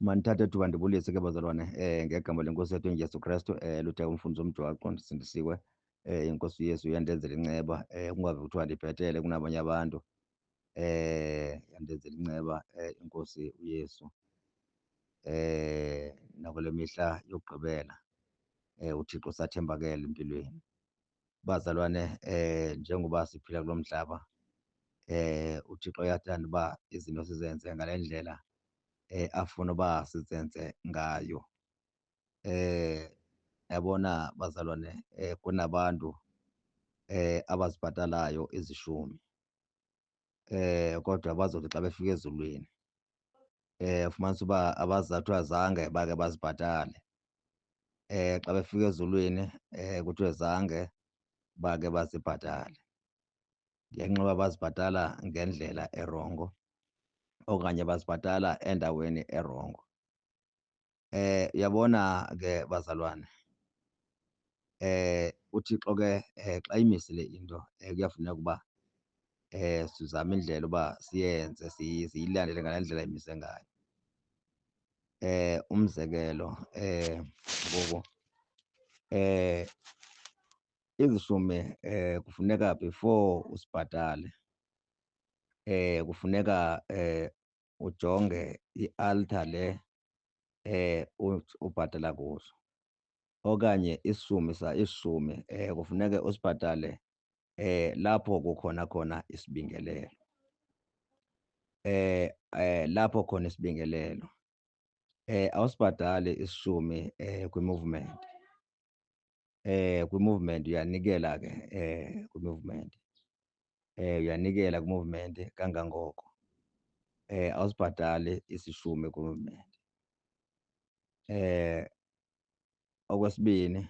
Manithathe ethuba ndibulise ke bazalwane ngegama lenkosi yethu uJesu Kristu luthe umfundisi omntu waqonda sindisiwe inkosi uYesu yandenzela inceba kungabe kuthiwa ndibhetele kunabanye abantu yandenzela inceba inkosi uYesu nakule mihla yokugqibela uThixo sathembakele empilweni. Bazalwane njengoba siphila kulo mhlaba uThixo uyathanda uba izinto sizenze ngale ndlela afuna uba sizenze ngayo. Yabona bazalwane kunabantu abazibhatalayo izishumi kodwa bazothi xa befika ezulwini fumanisa uba abazathiwa zange bake bazibhatale. Xa befika ezulwini kuthiwe zange bake bazibhatale ngenxa yoba bazibhatala ngendlela erongo okanye bazibhatala endaweni erongo. Uyabona ke bazalwane uThixo ke xa imisile into kuyafuneka ukuba sizame indlela uba siyenze siyilandele ngale ndlela emise ngayo. Umzekelo ngoku izishumi kufuneka before usibhatale kufuneka ujonge i-altar le ubhatala kuso okanye isishumi kufuneka usibhatale lapho kukhona khona isibingelelo. Lapho khona isibingelelo awusibhatali isishumi kwi-movement. Kwi-movement uyanikela ke kwi-movement uyanikela kwi-movement kangangoko awusibhatali isishumi kwi-movement. Okwesibini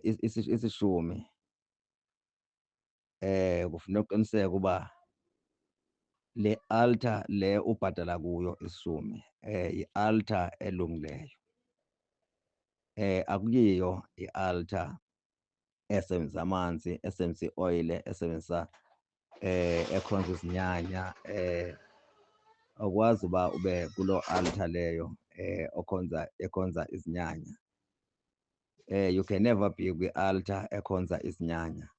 isishumi kufuneka uqiniseke uba le altar le ubhatala kuyo isishumi i-altar elungileyo. Akuyiyo i-altar esebenzisa amanzi, esebenzisa ioyile, esebenzisa ekhonza izinyanya. Awukwazi uba ube kuloo altar leyo ekhonza izinyanya. You can never be kwi-altar ekhonza izinyanya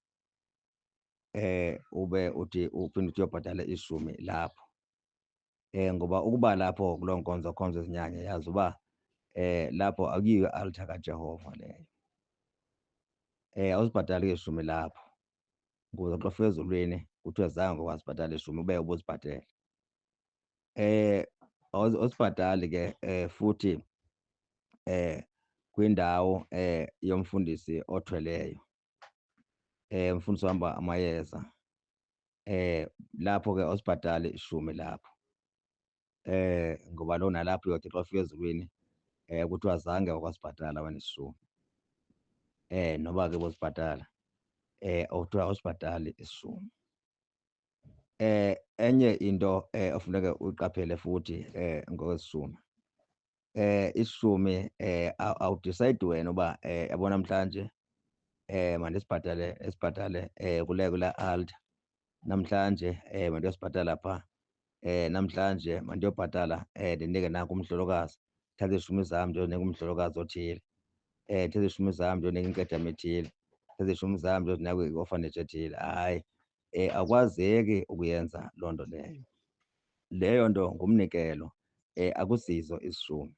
ube uthi uphinde uthi uyobhatala ishumi lapho. Ngoba ukuba lapho kuloo nkonzo khonza izinyanya yazi uba lapho akuyiyo i-altar kaJehova leyo. Awuzibhatali ke ishumi lapho ukuze xa ufika ezulwini kuthiwe zange wazibhatala ishumi ube ubuzibhatele. Awuzibhatali ke futhi kwindawo yomfundisi othweleyo umfundisi ohamba amayeza lapho ke awusibhatali ishumi lapho ngoba lo nalapho uyothi xa ufika ezulwini kuthiwa zange wakwasibhatala wena isishumi. Noba ke bozibhatala awuthiwa awusibhatali isishumi. Enye into ofuneka uyiqaphele futhi ngokwesishumi isishumi awudicayidi wena uba yabo namhlanje mandisibhatale kula altar namhlanje mandiyosibhatala phaa namhlanje mandiyobhatala ndinike nanku umhlolokazi thatha izishumi zam ndiyonika umhlolokazi othile thatha izishumi zam ndiyonika inkedama ethile thatha izishumi zam ndiyozinika i-orphanage ethile. Hayi akwazeki ukuyenza loo nto leyo. Leyo nto ngumnikelo akuzizo izishumi.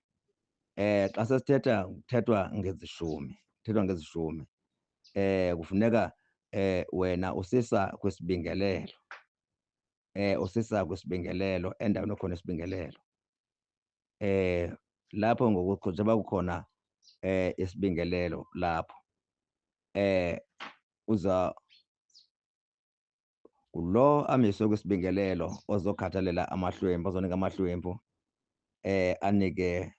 Xa kuthethwa ngezishumi kufuneka wena usisa kwisibingelelo endaweni ekhona isibingelelo. Lapho ngoku njengoba kukhona isibingelelo lapho ngulo amiswe kwisibingelelo ozokhathalela amahlwempu ozonika amahlwempu anike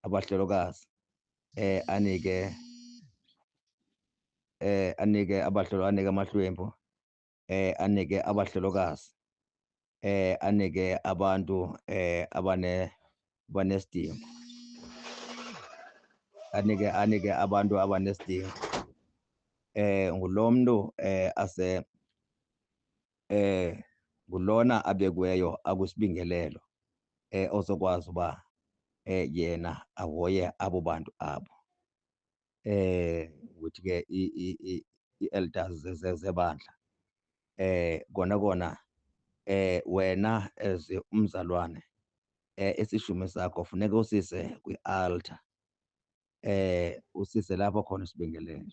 abahlolokazi anike anike amahlwempu anike abahlolokazi anike abantu abanesidingo anike abantu abanesidingo. Ngulo mntu ngulona abekiweyo akwisibingelelo ozokwazi uba yena ahoye abo bantu abo. Ukuthi ke i-elders zebandla kona kona wena as umzalwane isishume sakho funeka usise kwi-altar, usise lapho khona isibingelelo.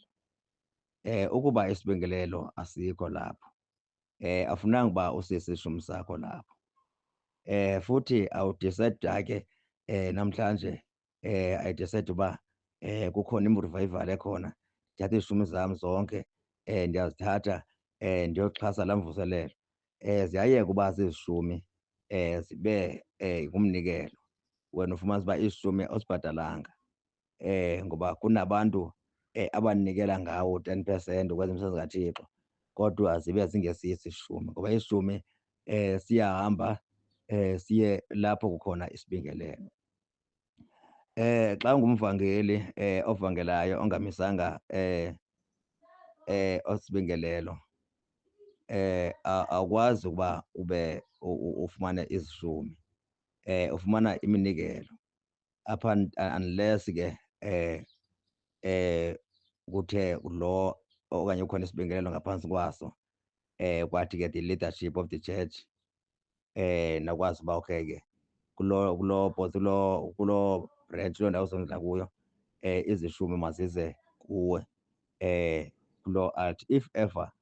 Ukuba isibingelelo asikho lapho afunanga uba usise isishume sakho lapho. Futhi awudicide ke namhlanje I decide uba kukhona revival ekhona, ndithatha izishume zam zonke ndiyazithatha ndiyoxhasa laa mvuselelo. Ziyayeka uba zizishume zibe ngumnikelo, wena ufumanise uba isishume awusibhatalanga ngoba kunabantu abanikela ngawo 10% ukwenza umsebenzi kaThixo kodwa zibe zingesiso isishume ngoba isishume siyahamba siye lapho kukhona isibingelelo. Xa ungumvangeli ovangelayo ongamisanga osibingelelo awukwazi ukuba ube ufumane izishume, ufumana iminikelo apha unless ke kuthe lo okanye kukhona isibingelelo ngaphantsi kwaso kwathi ke the leadership of the church nakwazi uba okay ke kuloo branch kuloo ndawo uzondla kuyo izishume mazize kuwe kuloo altar. If ever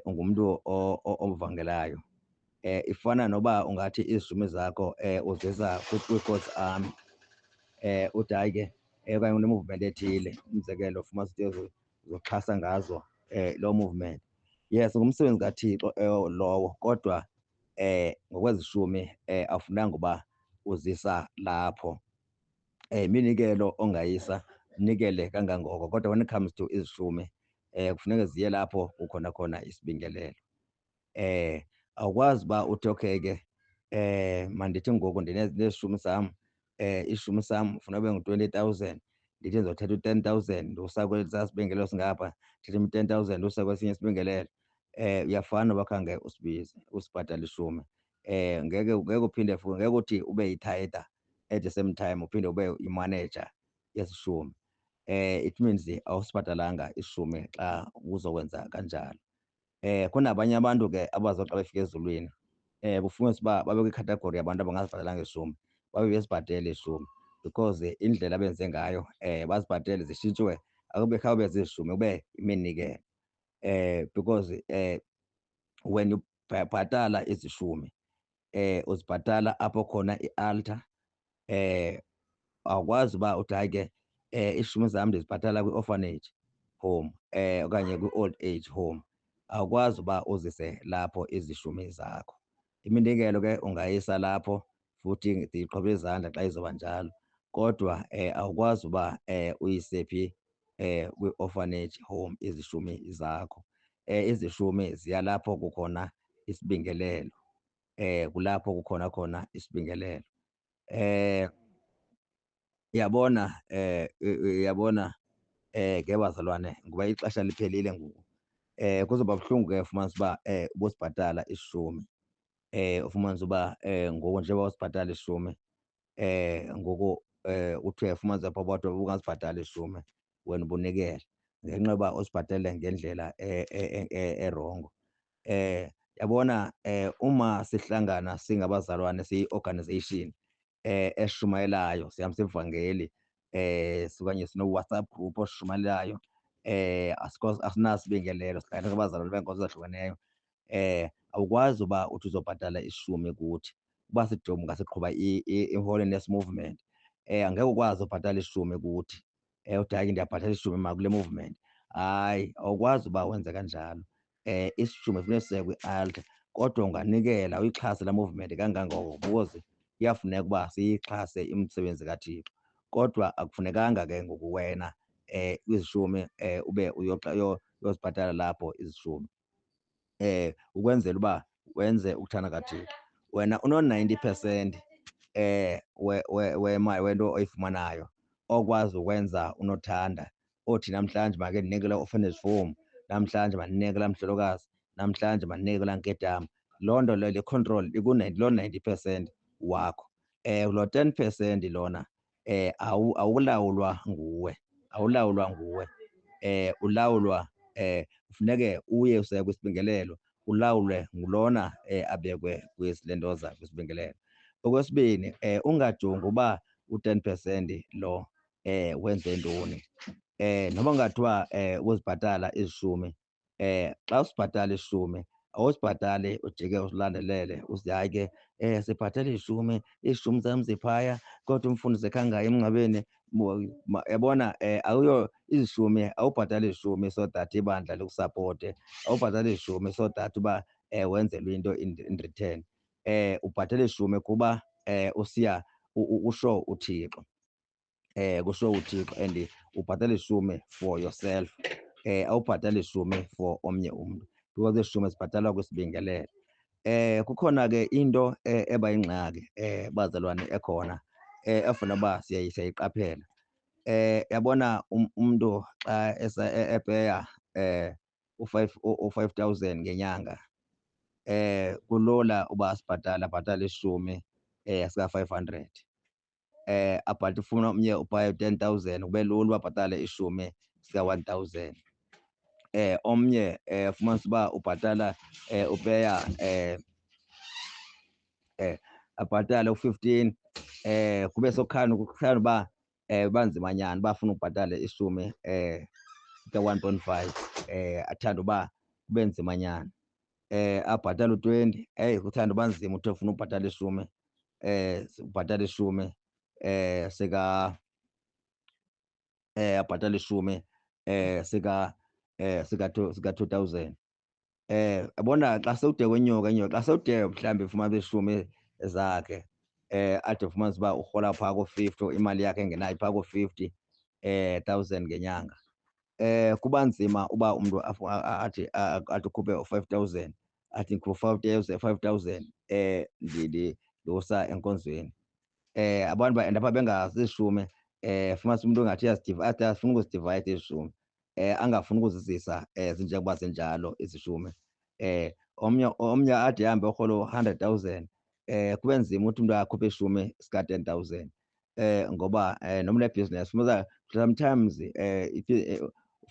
ungumntu ovangelayo ifana noba ungathi izishume zakho uzisa kwi-God's army uthi hayi ke okanye une-movement ethile, umzekelo ufumanise uzoxhasa ngazo loo movement. Yes, ngumsebenzi kaThixo lowo kodwa ngokwezishume awufunanga uba uzisa lapho. Iminikelo ongayisa unikele kangangoko kodwa when it comes to izishume kufuneka ziye lapho kukhona khona isibingelelo. Awukwazi uba uthi okay ke mandithi ngoku ndinesishume sam, isishume sam funeka ube ngu-20,000, ndithi ndizothatha u-10,000 ndiwusa kwesaa sibingelelo singapha, ndithathe u-10,000 ndiwusa kwesinye isibingelelo. Uyafana noba khange usibize usibhatale isishume. Ngeke uphinde futhi ngeke uthi ube yithayiitha at the same time uphinde ube yimaneja yesishume. It means awusibhatalanga isishume xa uzokwenza kanjalo. Kunabanye abantu ke abazothi xa befika ezulwini kufumanise uba babe kwikhategori yabantu abangazibhatalanga isishume, babe besibhatele isishume because indlela abenze ngayo bazibhatele zishintshwe akube khawube zizishume kube yiminikelo. Because when ubhatala izishume uzibhatala apho khona i-altar. Awukwazi uba uthi hayi ke isishume zam ndizibhatala kwi-orphanage home okanye kwi-old age home. Awukwazi uba uzise lapho izishume zakho. Iminikelo ke ungayisa lapho futhi ndiyiqhobe izandla xa izoba njalo kodwa awukwazi uba uyise phi kwi-orphanage home izishume zakho. Izishume ziya lapho kukhona isibingelelo, kulapho kukhona khona isibingelelo. Uyabona ke bazalwane ngoba ixesha liphelile ngoku. Kuzoba buhlungu ke ufumanise uba ubusibhatala isishume, ufumanise uba ngoku njengoba usibhatala isishume ngoku uthiwe ufumanise apha kodwa ubungazibhatali isishume wena ubunikela ngenxa yoba usibhatele ngendlela erongo. Yabona uma sihlangana singabazalwane siyi-organization eshumayelayo, sihambisa ivangeli okanye sino-WhatsApp group osishumayelayo asinasibingelelo sihlangana ngabazalwane beenkonzo ezahlukeneyo, awukwazi uba uthi uzobhatala isishume kuthi. Uba siqhuba i-holiness movement angeke ukwazi ubhatala isishume kuthi uthi hayi ndiyabhatala isishume kule movement. Hayi, awukwazi uba wenze kanjalo. Isishume funeka sise kwi-altar kodwa unganikela uyixhase laa movement kangangoko because kuyafuneka uba siyixhase imisebenzi kaThixo kodwa akufunekanga ke ngoku wena izishume ube uyozibhatala lapho izishume ukwenzela uba wenze ukuthanda kaThixo. Wena uno-90% wento oyifumanayo okwazi ukwenza unothanda othi namhlanje make ndinike kulaa orphanage home, namhlanje mandinike kulaa mhlolokazi, namhlanje mandinike kulaa nkedama. Loo nto leyo le control loo 90% wakho. lo 10% lona awulawulwa nguwe, awulawulwa nguwe. Ulawulwa kufuneke uye usiya kwisibingelelo ulawulwe ngulona abekwe kwilentoza kwisibingelelo. Okwesibini, ungajongi uba u-10% lo wenze ntoni. Noba kungathiwa uzibhatala izishumi, xa usibhatala ishumi awusibhatali ujike usilandelele uthi hayi ke sibhatele izishumi zam ziphaya kodwa umfundisi khangaye emngcwabeni. Yabona, izishumi awubhatali izishumi so that ibandla likusapote, awubhatali izishumi so that uba wenzelwe into in return. Ubhatala izishumi kuba usiya usho uThixo, kusho uThixo and ubhatala izishumi for yourself. Awubhatali izishumi for omnye umntu because izishumi zibhatalwa kwisibingelelo. Kukhona ke into ebayingxaki bazalwane ekhona efuna uba siyayiqaphela. Yabona umntu xa epeya u-5,000 ngenyanga, kulula uba abhatale ishumi sika-500. Ufuna omnye upaya 10,000 kube lula uba abhatale ishumi sika-1,000. Omnye fumanisa uba ubhatala upeya abhatale u-15, kube sokukhanya uba banzimanyana bafuna ubhatale ishumi ka-1.5, athanda uba kube nzimanyana. Abhatale u-20, kuthanda uba nzima uthi ufuna ubhatala ishumi, ubhatala ishumi abhatala ishumi sika-2,000. Yabona xa sewude kwenyuka xa sewude mhlawumbi ufumana ishumi zakhe, ade ufumanise uba urhola phaa ko-50, imali yakhe engenayo phaa ko-50,000 ngenyanga. Kuba nzima uba umntu athi ukhuphe u-5,000 athi ngikhuphe 5,000 ndiwusa enkonzweni. Abantu baenda phaa bengazi ishumi, fumanise umntu ngathi ade afuna ukuzidivayida izishumi, angafuni ukuzizisa zinjengoba zinjalo izishumi. Omnye ade ahambe urhola u-100,000, kube nzima uthi umntu akhuphe ishumi sika-10,000. Ngoba noma unebhizinesi sometimes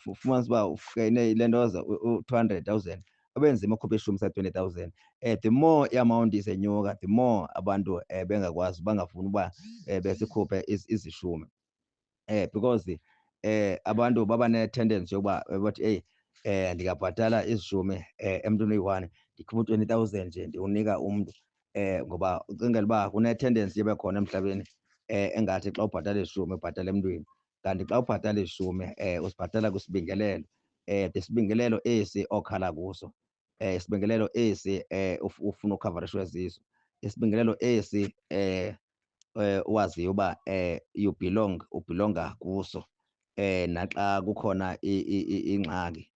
ufumanise uba ufike ile ntoza u-200,000 kube nzima ukhupha ishumi sika-20,000. The more i-amount isenyuka, the more abantu bengakwazi bangafuni uba besikhuphe izishumi. Because abantu baba ne-tendency yokuba bathi eyi, ndingabhatala izishumi emntwini oyi-one ndikhuphe u-20,000 nje ndiwunika umntu. Ngoba ucingela uba kune-tendency ibe khona emhlabeni engathi xa ubhatala izishumi ubhatala emntwini, kanti xa ubhatala izishumi uzibhatala kwisibingelelo. Isibingelelo esi okhala kuso, isibingelelo esi ufuna ukhavarishwe ziso, isibingelelo esi waziyo uba ubhilonga kuso. Naxa kukhona ingxaki,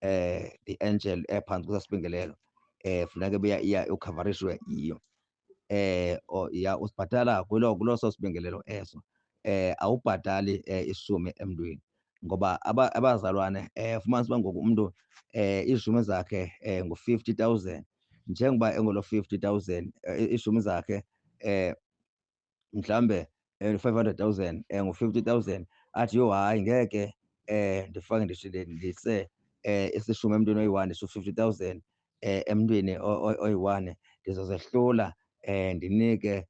the angel ephantsi kwesaa sibingelelo funeka iya ukhavarishwe yiyo. Usibhatala kulo sibingelelo eso. Awubhatali ishumi emntwini ngoba abazalwane fumanise uba ngoku umntu izishumi zakhe ngu-50,000, njengoba engolo 50,000 ishumi zakhe mhlawumbe 500,000 ngu-50,000, athi yho hayi ngeke ndifake ndise isishumi emntwini oyi-one ndisho 50,000 emntwini oyi-one, ndizozehlula ndinike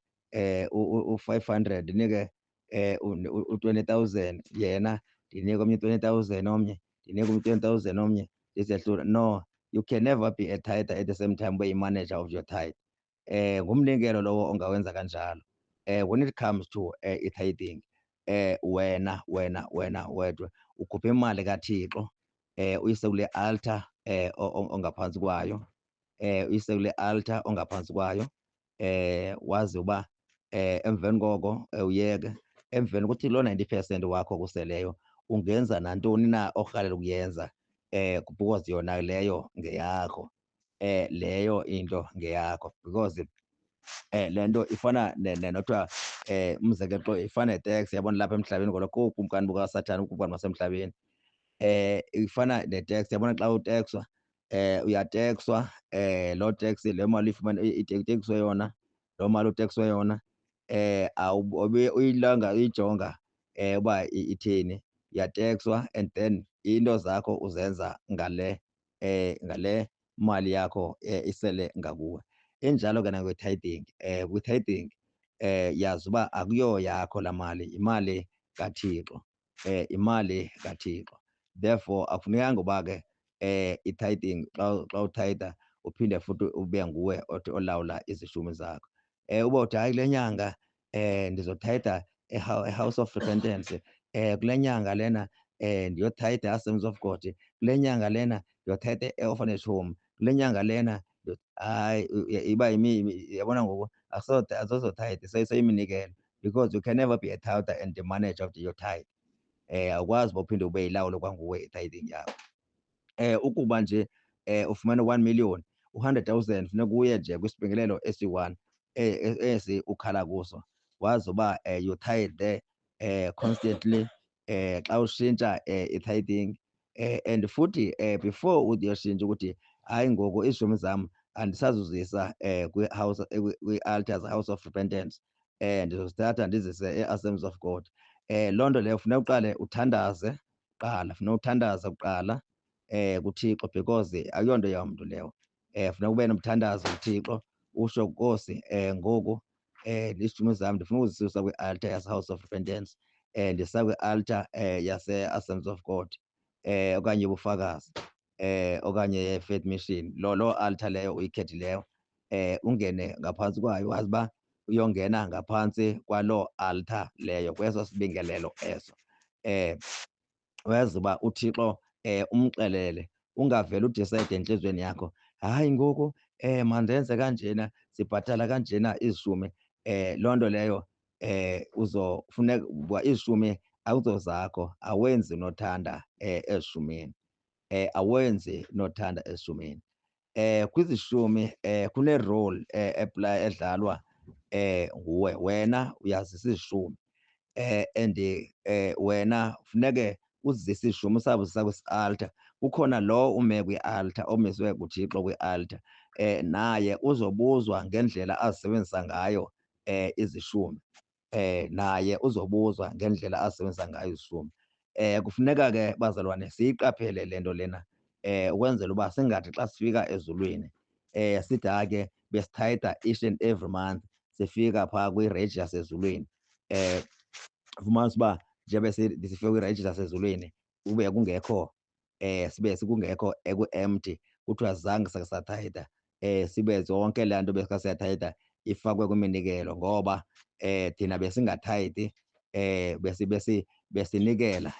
u-500, ndinike u-20,000 yena, ndinike omnye 20,000 omnye, ndinike omnye 20,000 omnye, ndizehlula. No, you can never be a tither at the same time ube yi-manager of your tithe. Ngumnikelo lowo ongawenza kanjalo. When it comes to i-tithing, wena wedwa ukhupha imali kaThixo, uyise kule altar ongaphantsi kwayo, uyise kule altar ongaphantsi kwayo. Wazi uba emveni koko uyeke, emveni kuthi loo 90% wakho kuseleyo ungenza nantoni na orhalela ukuyenza, because yona leyo ngeyakho, leyo into ngeyakho. Because le nto ifana nothiwa umzekelo ifana neteksi, yabona lapha emhlabeni kaloku kookumkani bukaSathane, ukumkani basemhlabeni. Ifana neteksi, yabona xa utekswa uyatekswa, loo teksi le mali uyifumana itekswe yona, loo mali utekswe yona awube uyilanga uyijonga uba ithini, uyatekswa and then into zakho uzenza ngale mali yakho isele ngakuwe. Injalo ke nakwi-tithing, kwi-tithing yazi uba akuyoyakho laa mali, yimali kaThixo, imali kaThixo. Therefore akufunekanga uba ke i-tithing xa uthayitha uphinde futhi ube nguwe othi olawula izishumi zakho. Uba uthi hayi kule nyanga ndizothayitha eHouse of Repentance, kule nyanga lena ndiyothayitha eAssemblies of God, kule nyanga lena ndiyothayitha e-orphanage home, kule nyanga lena hayi iba yabona ngoku asozothayitha seyiminikelo, because you can never be a tither and the manager of your tithe. Awukwazi uba uphinde ube yilawule kwanguwe i-tithing yakho. Ukuba nje ufumana 1 million, u-100,000 funeka uye nje kwisibingelelo esi-1 esi ukhala kuso, wazi uba you tithe there constantly xa ushintsha i-tithing. And futhi before uyoshintsha ukuthi hayi ngoku izishumi zam andisazuzisa kwi-altars, House of Repentance, ndizozithatha ndizise e-Assemblies of God. Loo nto leyo funeka uqale uthandaze kuqala, funeka uthandaze kuqala kuThixo, because akuyonto yamntu leyo. Funeka ube nomthandazo kuThixo, usho Nkosi ngoku izishumi zam ndifuna ukuzisusa kwi-altar yase-House of Repentance ndisa kwi-altar yase-Assemblies of God, okanye ubufakazi okanye Faith Mission. Loo altar leyo uyikhethileyo ungene ngaphantsi kwayo, wazi uba uyongena ngaphantsi kwaloo altar leyo, kweso sibingelelo eso. Wazi uba uThixo umxelele, ungavele udisayide entliziyweni yakho, hayi ngoku mandenze kanjena, sibhatala kanjena izishumi. Loo nto leyo uzofuneka uba izishumi akuzozakho, awenzi nothanda ezishumini, awenzi nothanda ezishumini. Kwizishumi kune-role edlalwa nguwe, wena uyazisa izishumi and wena funeke uzise izishumi usabuzisa kwisi-altar. Kukhona lo ume kwi-altar, omiswe nguThixo kwi-altar, naye uzobuzwa ngendlela azisebenzisa ngayo izishumi, naye uzobuzwa ngendlela azisebenzisa ngayo izishumi. Kufuneka ke bazalwane siyiqaphele le nto lena ukwenzela uba singathi xa sifika ezulwini sithi ke besithayitha each and every month, sifika phaa kwi-rate yasezulwini fumanise uba njengoba sifike kwi-rate yasezulwini kube kungekho sibe kungekho eku-empty, kuthiwa zange sakhe sathayitha, sibe zonke laa nto besikhe siyathayitha ifakwe kwiminikelo, ngoba thina besingathayithi besinikela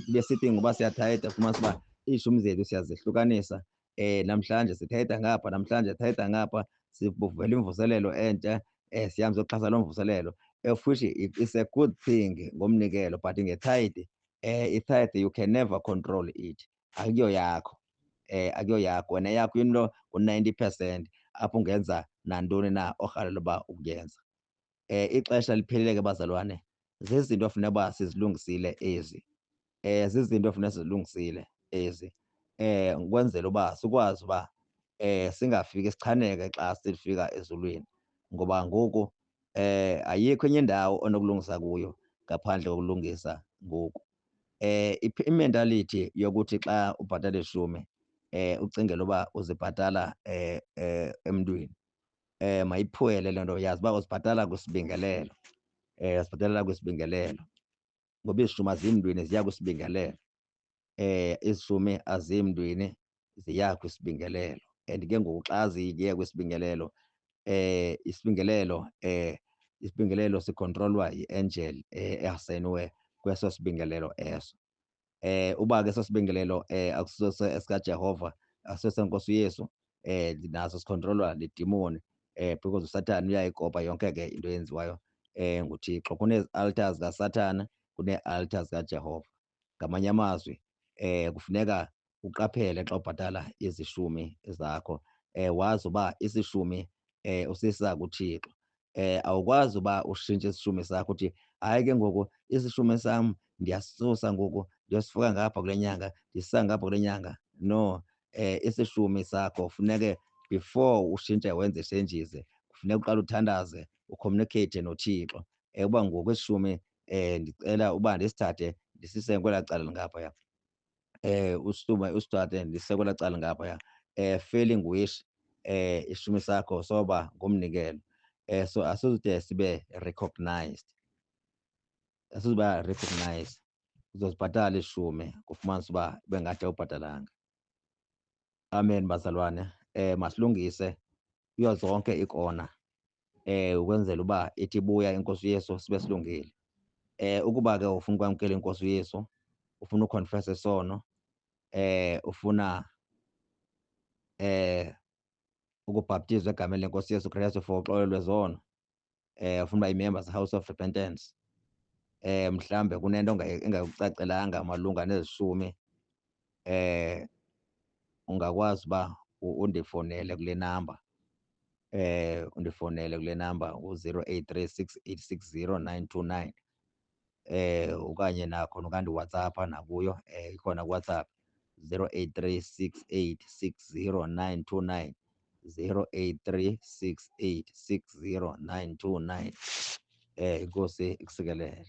besithi ngoba siyathayitha fumanise uba iishumi zethu siyazihlukanisa, namhlanje sithayitha ngapha, namhlanje sithayitha ngapha, sivula imvuselelo entsha, sihambe siyoxhasa loo mvuselelo, of which it's a good thing ngomnikelo. But ngetithe itithe you can never control it, akuyo yakho, akuyo yakho, wena yakho into ngu-90% apho ungenza nantoni na orhalela uba ukuyenza. Ixesha liphelile ke bazalwane, zizinto funeka uba sizilungisile ezi, zizinto funeka sizilungisile ezi ukwenzela uba sikwazi uba singafiki sichaneke xa sifika ezulwini, ngoba ngoku ayikho enye indawo onokulungisa kuyo ngaphandle kokulungisa ngoku. Imentality yokuthi xa ubhatala ishumi ucingele uba uzibhatala emntwini mayiphwele le nto, yazi uba uzibhatala kwisibingelelo, uzibhatalela kwisibingelelo, ngoba izishumi azimntwini ziya kwisibingelelo. Izishumi azimntwini ziya kwisibingelelo, and ke ngoku xa ziye kwisibingelelo isibingelelo sikhontrolwa yi-angel easayiniwe kweso sibingelelo eso. Uba ke eso sibingelelo akusiso esikaJehova, asiso seNkosi uYesu, naso sikhontrolwa lidimoni because uSathane uyayikopa yonke ke into eyenziwayo nguThixo. Kunezi-altars zikaSathane, kunee-altars zikaJehova. Ngamanye amazwi kufuneka uqaphele xa ubhatala izishumi zakho, wazi uba isishumi usisa kuThixo. Awukwazi uba ushintshe isishumi sakho uthi hayi ke ngoku isishumi sam ndiyasisusa ngoku ndiyosifaka ngapha kule nyanga, ndisisa ngapha kule nyanga. No, isishumi sakho funeke before ushintshe wenze changes kufuneka uqale uthandaze ucommunicate noThixo. Uba ngoku esi-10 ndicela uba ndisithathe ndisise kwelaa cala lingaphaya, usithathe ndisise kwelaa cala lingaphaya. Filling wish isishumi sakho soba ngumnikelo. So asizude sibe recognized, asizuba recognized. Uzozibhatala isi-10 kufumanise uba bengathi awubhatalanga. Amen bazalwane. Masilungise kuyo zonke iikona ukwenzela uba ithi ibuya iNkosi uYesu sibe silungile. Ukuba ke ufuna ukwamkela iNkosi uYesu, ufuna ukhonfesa isono, ufuna ukubhaptizwa egameni leNkosi uYesu Kristu for uxolo lwezono, ufuna uba yi-member ze-House of Repentance, mhlawumbe kunento engakucacelanga malunga nezi-10, ungakwazi uba undifowunele kule namba, undifowunele kule namba u-0836 860 929, okanye nakho nokandiWhatsAppa nakuyo, ikhona kuWhatsApp 0836 860 929, 0836 860 929. Inkosi ikusikelele.